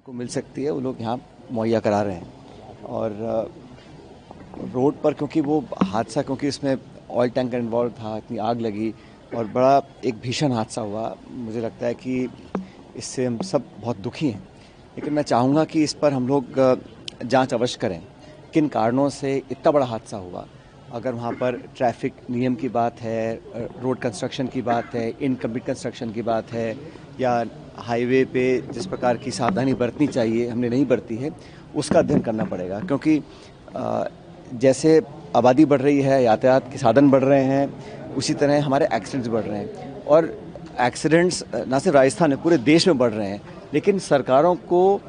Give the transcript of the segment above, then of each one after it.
उनको मिल सकती है वो लोग यहाँ मुहैया करा रहे हैं। और रोड पर क्योंकि वो हादसा, क्योंकि उसमें ऑयल टैंकर इन्वॉल्व था, इतनी आग लगी और बड़ा एक भीषण हादसा हुआ, मुझे लगता है कि इससे हम सब बहुत दुखी हैं। लेकिन मैं चाहूँगा कि इस पर हम लोग जांच अवश्य करें, किन कारणों से इतना बड़ा हादसा हुआ। अगर वहाँ पर ट्रैफिक नियम की बात है, रोड कंस्ट्रक्शन की बात है, इनकम्प्लीट कंस्ट्रक्शन की बात है, या हाईवे पे जिस प्रकार की सावधानी बरतनी चाहिए हमने नहीं बरती है, उसका अध्ययन करना पड़ेगा। क्योंकि जैसे आबादी बढ़ रही है, यातायात के साधन बढ़ रहे हैं, उसी तरह हमारे एक्सीडेंट्स बढ़ रहे हैं। और एक्सीडेंट्स न सिर्फ राजस्थान में, पूरे देश में बढ़ रहे हैं। लेकिन सरकारों को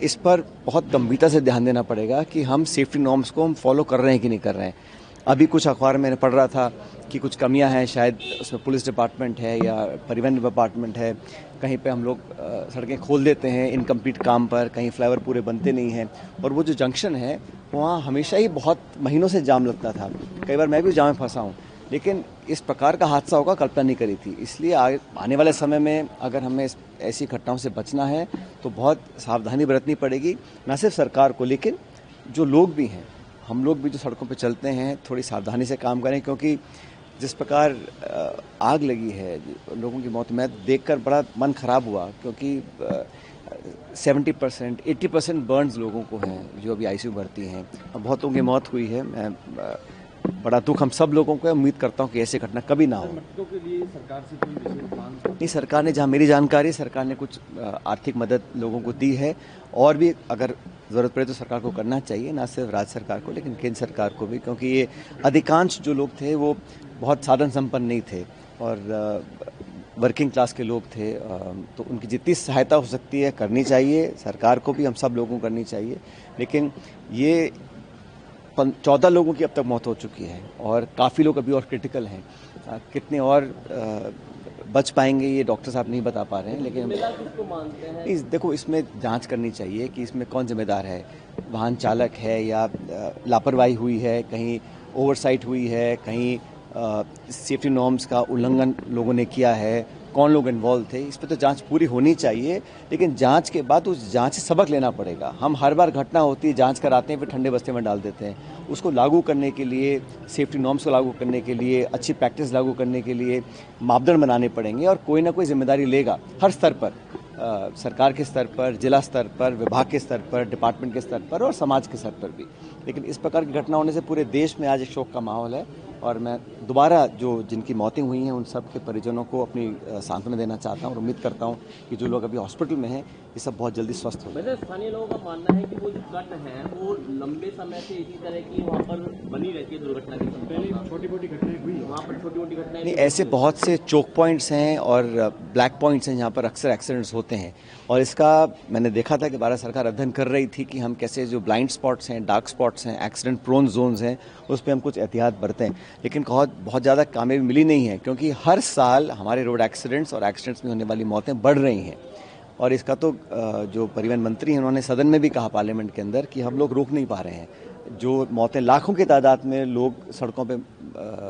इस पर बहुत गंभीरता से ध्यान देना पड़ेगा कि हम सेफ्टी नॉर्म्स को हम फॉलो कर रहे हैं कि नहीं कर रहे हैं। अभी कुछ अखबार मैंने पढ़ रहा था कि कुछ कमियां हैं, शायद उसमें पुलिस डिपार्टमेंट है या परिवहन डिपार्टमैंट है, कहीं पे हम लोग सड़कें खोल देते हैं इनकम्प्लीट काम पर, कहीं फ्लाईओवर पूरे बनते नहीं हैं। और वो जो जंक्शन है वहाँ हमेशा ही बहुत महीनों से जाम लगता था, कई बार मैं भी जाम में फंसा हूँ। लेकिन इस प्रकार का हादसा होगा कल्पना नहीं करी थी। इसलिए आने वाले समय में अगर हमें ऐसी घटनाओं से बचना है तो बहुत सावधानी बरतनी पड़ेगी, न सिर्फ सरकार को लेकिन जो लोग भी हैं, हम लोग भी जो सड़कों पर चलते हैं थोड़ी सावधानी से काम करें। क्योंकि जिस प्रकार आग लगी है, लोगों की मौत, मैं देखकर बड़ा मन खराब हुआ। क्योंकि 70% 80% बर्न्स लोगों को हैं जो अभी आईसीयू भर्ती हैं, और बहुतों की मौत हुई है। मैं बड़ा दुख हम सब लोगों को है, उम्मीद करता हूँ कि ऐसी घटना कभी ना हो। मृतकों के लिए सरकार से कोई विशेष प्लान? नहीं, सरकार ने, जहाँ मेरी जानकारी, सरकार ने कुछ आर्थिक मदद लोगों को दी है, और भी अगर ज़रूरत पड़े तो सरकार को करना चाहिए, ना सिर्फ राज्य सरकार को लेकिन केंद्र सरकार को भी। क्योंकि ये अधिकांश जो लोग थे वो बहुत साधन संपन्न नहीं थे और वर्किंग क्लास के लोग थे, तो उनकी जितनी सहायता हो सकती है करनी चाहिए, सरकार को भी, हम सब लोगों को करनी चाहिए। लेकिन ये 14 लोगों की अब तक मौत हो चुकी है और काफ़ी लोग अभी और क्रिटिकल हैं। कितने और बच पाएंगे ये डॉक्टर साहब नहीं बता पा रहे हैं। लेकिन किसको मानते हैं? देखो, इसमें जांच करनी चाहिए कि इसमें कौन जिम्मेदार है। वाहन चालक है या लापरवाही हुई है, कहीं ओवरसाइट हुई है, कहीं सेफ्टी नॉर्म्स का उल्लंघन लोगों ने किया है, कौन लोग इन्वॉल्व थे, इस पर तो जांच पूरी होनी चाहिए। लेकिन जांच के बाद उस जांच से सबक लेना पड़ेगा। हम हर बार घटना होती है, जांच कराते हैं, फिर ठंडे बस्ते में डाल देते हैं। उसको लागू करने के लिए, सेफ्टी नॉर्म्स को लागू करने के लिए, अच्छी प्रैक्टिस लागू करने के लिए मापदंड बनाने पड़ेंगे और कोई ना कोई जिम्मेदारी लेगा हर स्तर पर, सरकार के स्तर पर, जिला स्तर पर, विभाग के स्तर पर, डिपार्टमेंट के स्तर पर और समाज के स्तर पर भी। लेकिन इस प्रकार की घटना होने से पूरे देश में आज एक शोक का माहौल है और मैं दोबारा जो जिनकी मौतें हुई हैं उन सब के परिजनों को अपनी सांत्वना देना चाहता हूँ और उम्मीद करता हूँ कि जो लोग अभी हॉस्पिटल में हैं ये सब बहुत जल्दी स्वस्थ हो जाएं। वैसे स्थानीय लोगों का मानना है कि वो जो कट है वो लंबे समय से इसी तरह की वहाँ पर बनी रहती है दुर्घटना की। पहले छोटी मोटी घटनाएं हुई वहाँ पर, छोटी मोटी घटनाएं नहीं, ऐसे बहुत से चोक पॉइंट्स हैं और ब्लैक पॉइंट्स हैं जहाँ पर अक्सर एक्सीडेंट्स होते हैं। और इसका मैंने देखा था कि भारत सरकार अध्ययन कर रही थी कि हम कैसे जो ब्लाइंड स्पॉट्स हैं, डार्क स्पॉट्स हैं, एक्सीडेंट प्रोन जोन्स हैं, उस पर हम कुछ एहतियात बरतें। लेकिन बहुत ज़्यादा कामयाबी मिली नहीं है, क्योंकि हर साल हमारे रोड एक्सीडेंट्स और एक्सीडेंट्स में होने वाली मौतें बढ़ रही हैं। और इसका तो जो परिवहन मंत्री हैं उन्होंने सदन में भी कहा, पार्लियामेंट के अंदर, कि हम लोग रोक नहीं पा रहे हैं। जो मौतें, लाखों की तादाद में लोग सड़कों पे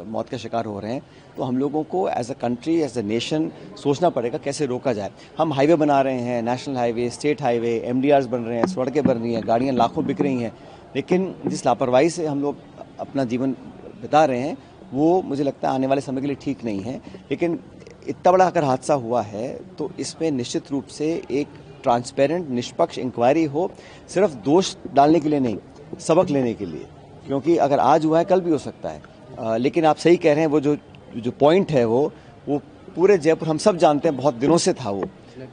मौत का शिकार हो रहे हैं, तो हम लोगों को as a country, as a nation सोचना पड़ेगा कैसे रोका जाए। हम हाईवे बना रहे हैं, national highway, state highway, MDRs बन रहे हैं, सड़कें बन रही हैं, गाड़ियाँ लाखों बिक रही हैं। लेकिन जिस लापरवाही से हम लोग अपना जीवन बिता रहे हैं वो मुझे लगता है आने वाले समय के लिए ठीक नहीं है। लेकिन इतना बड़ा अगर हादसा हुआ है तो इसमें निश्चित रूप से एक ट्रांसपेरेंट, निष्पक्ष इंक्वायरी हो, सिर्फ दोष डालने के लिए नहीं, सबक लेने के लिए। क्योंकि अगर आज हुआ है कल भी हो सकता है। लेकिन आप सही कह रहे हैं, वो जो पॉइंट है वो पूरे जयपुर हम सब जानते हैं, बहुत दिनों से था वो,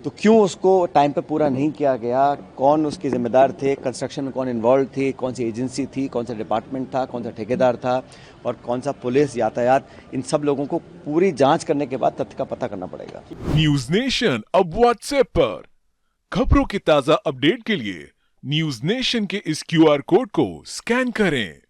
तो क्यों उसको टाइम पे पूरा नहीं किया गया, कौन उसके जिम्मेदार थे, कंस्ट्रक्शन में कौन इन्वॉल्व थी, कौन सी एजेंसी थी, कौन सा डिपार्टमेंट था, कौन सा ठेकेदार था और कौन सा पुलिस, यातायात, इन सब लोगों को पूरी जांच करने के बाद तथ्य का पता करना पड़ेगा। न्यूज नेशन अब व्हाट्सएप पर खबरों की ताजा अपडेट के लिए न्यूज नेशन के इस QR कोड को स्कैन करें।